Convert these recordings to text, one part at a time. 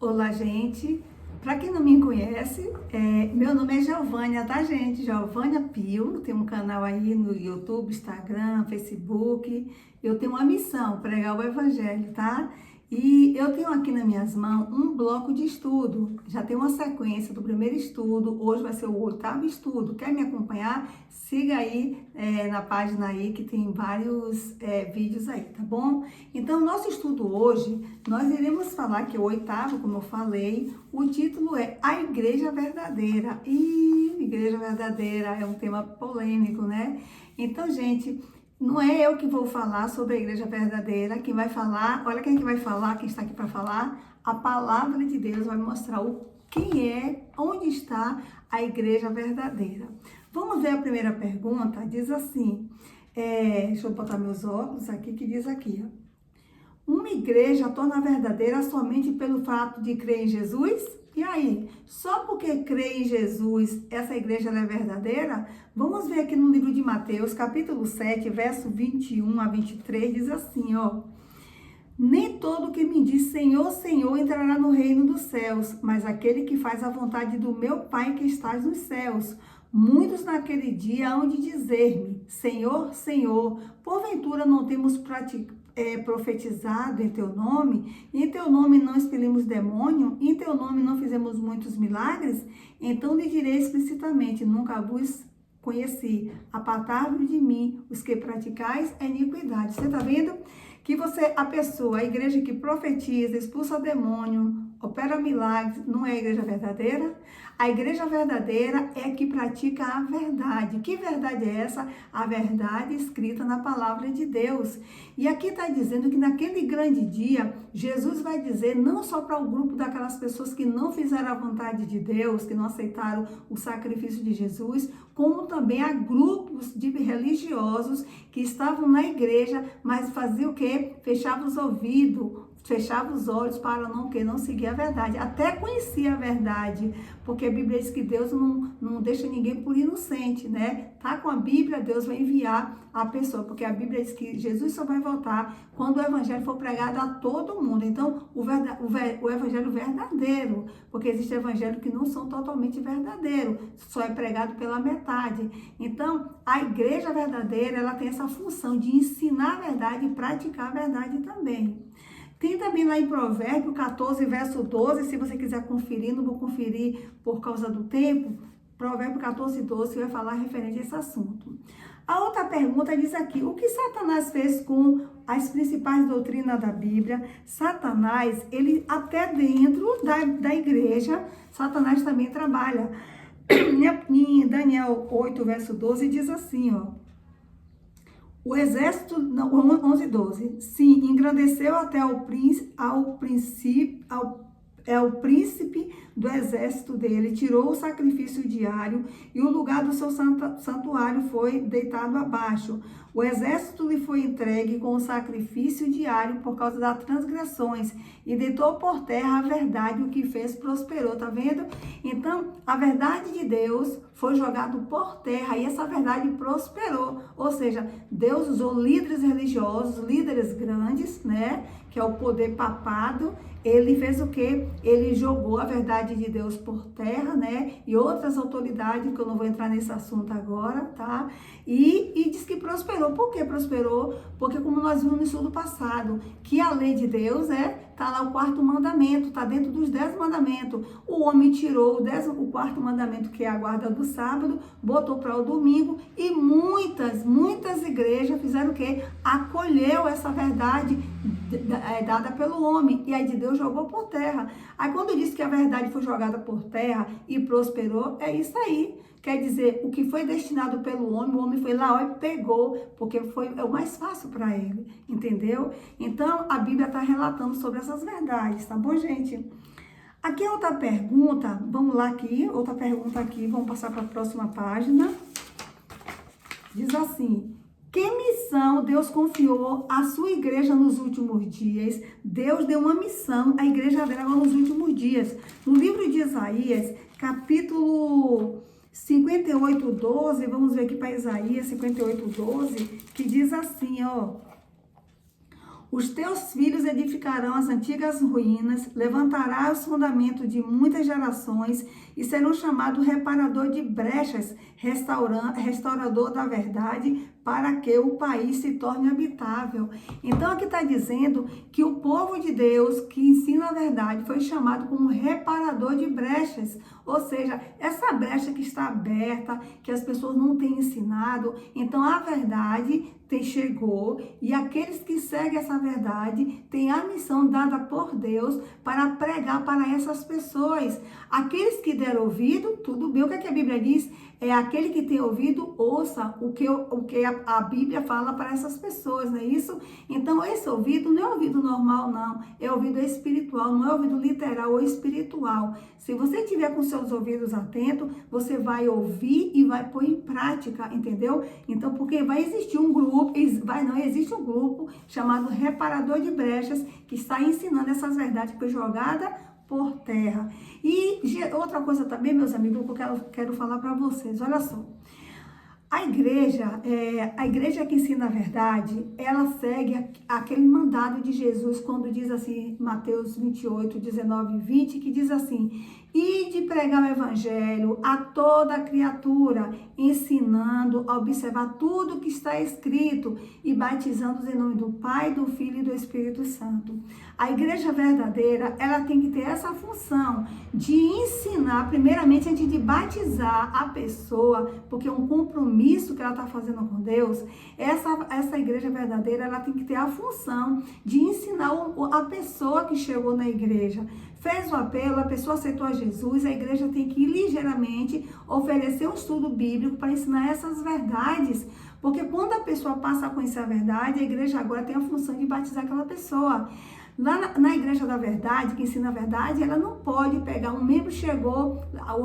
Olá, gente. Para quem não me conhece, meu nome é Giovânia, tá, gente? Giovânia Pio. Tem um canal aí no YouTube, Instagram, Facebook. Eu tenho uma missão, pregar o Evangelho, tá? E eu tenho aqui nas minhas mãos um bloco de estudo. Já tem uma sequência do primeiro estudo. Hoje vai ser o 8º estudo. Quer me acompanhar? Siga aí na página aí que tem vários vídeos aí, tá bom? Então, nosso estudo hoje, nós iremos falar que é o 8º, como eu falei. O título é A Igreja Verdadeira. E Igreja Verdadeira é um tema polêmico, né? Então, gente, não é eu que vou falar sobre a igreja verdadeira. Quem vai falar, olha quem que vai falar, quem está aqui para falar, a palavra de Deus vai mostrar quem é, onde está a igreja verdadeira. Vamos ver a primeira pergunta, diz assim, deixa eu botar meus óculos aqui, que diz aqui, ó. Uma igreja torna verdadeira somente pelo fato de crer em Jesus? E aí, só porque crê em Jesus, essa igreja é verdadeira? Vamos ver aqui no livro de Mateus, capítulo 7, verso 21 a 23, diz assim, ó. Nem todo que me diz Senhor, Senhor entrará no reino dos céus, mas aquele que faz a vontade do meu Pai que está nos céus. Muitos naquele dia hão de dizer-me, Senhor, Senhor, porventura não temos profetizado em teu nome, em teu nome não expelimos demônio, em teu nome não fizemos muitos milagres? Então lhe direi explicitamente, nunca vos conheci, apartai-vos de mim, os que praticais a iniquidade. Você está vendo? Que a igreja que profetiza, expulsa demônio, opera milagres, não é a igreja verdadeira? A igreja verdadeira é a que pratica a verdade. Que verdade é essa? A verdade escrita na palavra de Deus. E aqui está dizendo que naquele grande dia, Jesus vai dizer não só para o grupo daquelas pessoas que não fizeram a vontade de Deus, que não aceitaram o sacrifício de Jesus, como também a grupos de religiosos que estavam na igreja, mas faziam o quê? Fechavam os ouvidos, fechava os olhos para não seguir a verdade. Até conhecia a verdade, porque a Bíblia diz que Deus não deixa ninguém por inocente, né? Tá com a Bíblia, Deus vai enviar a pessoa, porque a Bíblia diz que Jesus só vai voltar quando o Evangelho for pregado a todo mundo. Então, o Evangelho verdadeiro, porque existe Evangelho que não são totalmente verdadeiros, só é pregado pela metade. Então, a igreja verdadeira, ela tem essa função de ensinar a verdade e praticar a verdade também. Tem também lá em Provérbio 14, verso 12, se você quiser conferir, não vou conferir por causa do tempo. Provérbio 14, 12 vai falar referente a esse assunto. A outra pergunta diz aqui, o que Satanás fez com as principais doutrinas da Bíblia? Satanás, ele até dentro da igreja, Satanás também trabalha. Em Daniel 8, verso 12, diz assim, ó. O exército, 11, 12, sim, engrandeceu até ao príncipe do exército dele, tirou o sacrifício diário e o lugar do seu santuário foi deitado abaixo. O exército lhe foi entregue com o sacrifício diário por causa das transgressões e deitou por terra a verdade, o que fez prosperou, tá vendo? Então, a verdade de Deus foi jogada por terra e essa verdade prosperou, ou seja, Deus usou líderes religiosos, líderes grandes, né, que é o poder papado. Ele fez o quê? Ele jogou a verdade de Deus por terra, né? E outras autoridades, que eu não vou entrar nesse assunto agora, tá? E diz que prosperou. Por que prosperou? Porque como nós vimos no estudo passado, que a lei de Deus tá lá o 4º mandamento, tá dentro dos 10 mandamentos. O homem tirou o 4º mandamento, que é a guarda do sábado, botou para o domingo e muitas igrejas fizeram o quê? Acolheu essa verdade dada pelo homem, e aí de Deus jogou por terra. Aí quando diz que a verdade foi jogada por terra e prosperou, é isso aí. Quer dizer, o que foi destinado pelo homem, o homem foi lá e pegou, porque é o mais fácil para ele, entendeu? Então, a Bíblia está relatando sobre essas verdades, tá bom, gente? Aqui é outra pergunta, vamos lá aqui, outra pergunta aqui, vamos passar para a próxima página. Diz assim, que missão Deus confiou à sua igreja nos últimos dias? Deus deu uma missão à igreja dela nos últimos dias. No livro de Isaías, capítulo 58, 12, vamos ver aqui para Isaías 58, 12, que diz assim, ó. Os teus filhos edificarão as antigas ruínas, levantarás os fundamentos de muitas gerações e serão chamados reparador de brechas, restaurador da verdade, para que o país se torne habitável. Então aqui está dizendo que o povo de Deus que ensina a verdade foi chamado como reparador de brechas, ou seja, essa brecha que está aberta, que as pessoas não têm ensinado, então a verdade chegou e aqueles que seguem essa verdade têm a missão dada por Deus para pregar para essas pessoas. Aqueles que deram ouvido, tudo bem. O que a Bíblia diz? É aquele que tem ouvido, ouça o que a Bíblia fala para essas pessoas, não é isso? Então, esse ouvido não é ouvido normal, não. É ouvido espiritual, não é ouvido literal ou espiritual. Se você tiver com seus ouvidos atentos, você vai ouvir e vai pôr em prática, entendeu? Então, porque vai existir um grupo, existe um grupo chamado Reparador de Brechas, que está ensinando essas verdades que foi jogada por terra. E outra coisa também, meus amigos, que eu quero falar para vocês, olha só. A igreja que ensina a verdade, ela segue aquele mandado de Jesus, quando diz assim, Mateus 28, 19 e 20, que diz assim: ide pregar o evangelho a toda criatura, ensinando a observar tudo que está escrito e batizando-os em nome do Pai, do Filho e do Espírito Santo. A igreja verdadeira, ela tem que ter essa função de ensinar, primeiramente, antes de batizar a pessoa, porque é um compromisso que ela está fazendo com Deus. Essa igreja verdadeira, ela tem que ter a função de ensinar a pessoa que chegou na igreja. Fez o apelo, a pessoa aceitou a Jesus, a igreja tem que ligeiramente oferecer um estudo bíblico para ensinar essas verdades. Porque quando a pessoa passa a conhecer a verdade, a igreja agora tem a função de batizar aquela pessoa. Na igreja da verdade, que ensina a verdade, ela não pode pegar um membro, chegou,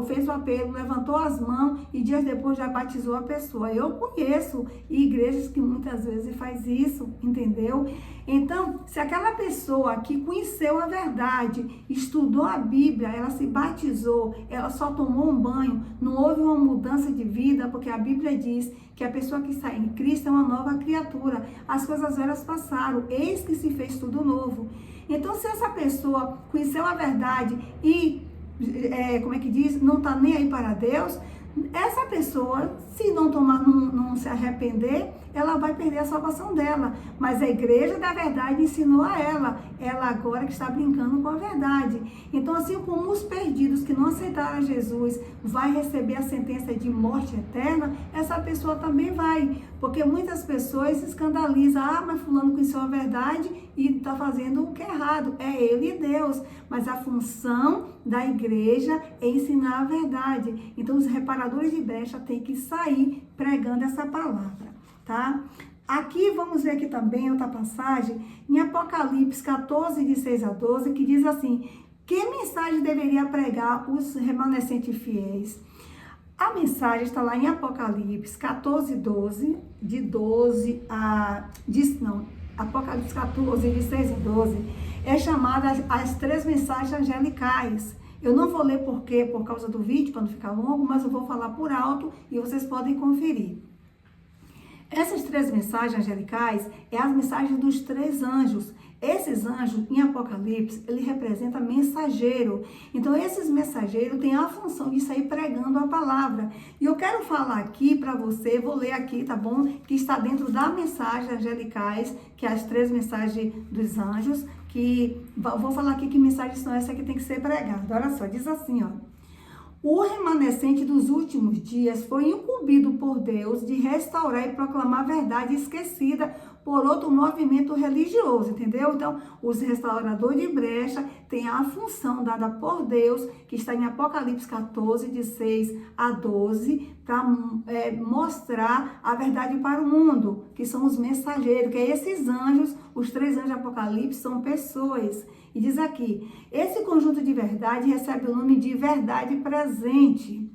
fez o apelo, levantou as mãos e dias depois já batizou a pessoa. Eu conheço igrejas que muitas vezes faz isso, entendeu? Então, se aquela pessoa que conheceu a verdade, estudou a Bíblia, ela se batizou, ela só tomou um banho, não houve uma mudança de vida, porque a Bíblia diz que a pessoa que está em Cristo é uma nova criatura. As coisas velhas passaram, eis que se fez tudo novo. Então, se essa pessoa conheceu a verdade e, não está nem aí para Deus, essa pessoa, se não tomar, não se arrepender, ela vai perder a salvação dela. Mas a igreja da verdade ensinou a ela agora que está brincando com a verdade. Então, assim como os perdidos que não aceitaram Jesus vai receber a sentença de morte eterna, essa pessoa também vai. Porque muitas pessoas se escandalizam, mas fulano conheceu a verdade e está fazendo o que é errado. É ele e Deus. Mas a função da igreja é ensinar a verdade. Então, os reparadores de brecha têm que sair pregando essa palavra, tá? Aqui, vamos ver aqui também outra passagem, em Apocalipse 14, de 6 a 12, que diz assim: que mensagem deveria pregar os remanescentes fiéis? A mensagem está lá em Apocalipse 14, 12, de 12 a... Apocalipse 14, de 6 a 12, é chamada as 3 mensagens angelicais. Eu não vou ler por causa do vídeo, para não ficar longo, mas eu vou falar por alto e vocês podem conferir. Essas 3 mensagens angelicais é as mensagens dos 3 anjos. Esses anjos, em Apocalipse, ele representa mensageiro. Então, esses mensageiros têm a função de sair pregando a palavra. E eu quero falar aqui para você, vou ler aqui, tá bom? Que está dentro da mensagem angelicais, que é as 3 mensagens dos anjos, que vou falar aqui que mensagens são essas que tem que ser pregadas. Olha só, diz assim, ó: o remanescente dos últimos dias foi incumbido por Deus de restaurar e proclamar a verdade esquecida por outro movimento religioso, entendeu? Então, os restauradores de brecha têm a função dada por Deus, que está em Apocalipse 14, de 6 a 12, para mostrar a verdade para o mundo, que são os mensageiros, que é esses anjos, os 3 anjos de Apocalipse são pessoas. E diz aqui: esse conjunto de verdade recebe o nome de verdade presente.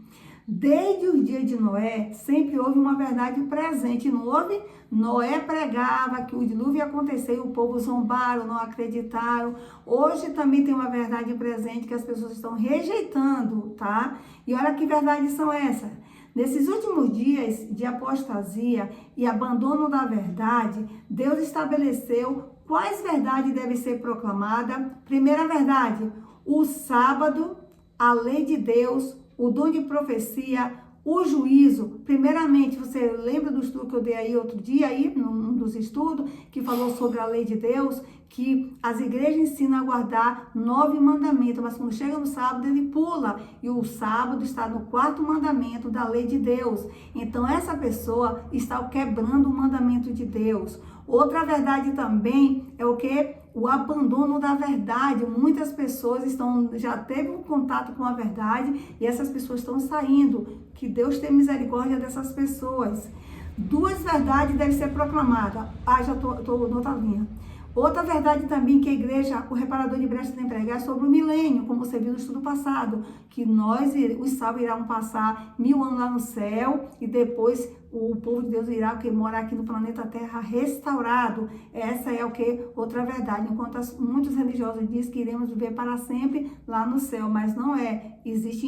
Desde os dias de Noé, sempre houve uma verdade presente. Não houve? Noé pregava que o dilúvio ia acontecer e o povo zombaram, não acreditaram. Hoje também tem uma verdade presente que as pessoas estão rejeitando, tá? E olha que verdades são essas. Nesses últimos dias de apostasia e abandono da verdade, Deus estabeleceu Quais verdades devem ser proclamadas? Primeira verdade, o sábado, a lei de Deus, o dom de profecia, o juízo. Primeiramente, você lembra do estudo que eu dei aí outro dia, aí, num dos estudos, que falou sobre a lei de Deus, que as igrejas ensinam a guardar 9 mandamentos, mas quando chega no sábado, ele pula. E o sábado está no 4º mandamento da lei de Deus. Então, essa pessoa está quebrando o mandamento de Deus. Outra verdade também é o que? O abandono da verdade. Muitas pessoas já teve um contato com a verdade e essas pessoas estão saindo. Que Deus tenha misericórdia dessas pessoas. 2 verdades devem ser proclamadas. Já estou na outra linha. Outra verdade também que a igreja, o reparador de brechas tem pregado é sobre o milênio, como você viu no estudo passado, que nós, os salvos, irão passar 1000 anos lá no céu e depois o povo de Deus irá morar aqui no planeta Terra restaurado. Essa é o que? Outra verdade. Enquanto muitos religiosos dizem que iremos viver para sempre lá no céu, mas não é. Existe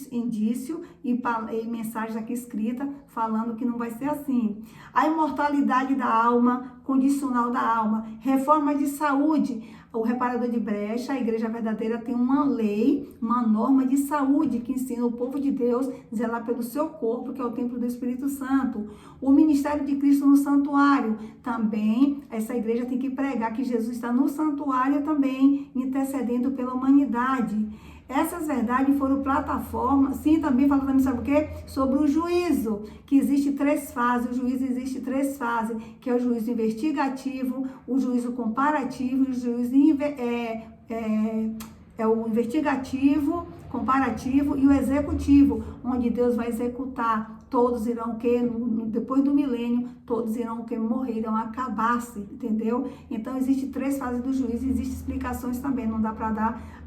indício e mensagem aqui escrita falando que não vai ser assim. A imortalidade da alma, condicional da alma, reforma de saúde. O reparador de brecha, a igreja verdadeira, tem uma lei, uma norma de saúde que ensina o povo de Deus a zelar pelo seu corpo, que é o templo do Espírito Santo. O ministério de Cristo no santuário. Também, essa igreja tem que pregar que Jesus está no santuário também, intercedendo pela humanidade. Essas verdades foram plataforma, sim, também falando, sabe o quê? Sobre o juízo, que existe 3 fases, o juízo existe 3 fases, que é o juízo investigativo, o juízo comparativo e o juízo o investigativo, comparativo e o executivo, onde Deus vai executar. Todos irão depois do milênio, todos irão morrer, irão acabar-se, entendeu? Então, existem 3 fases do juízo, existem explicações também, não dá para dar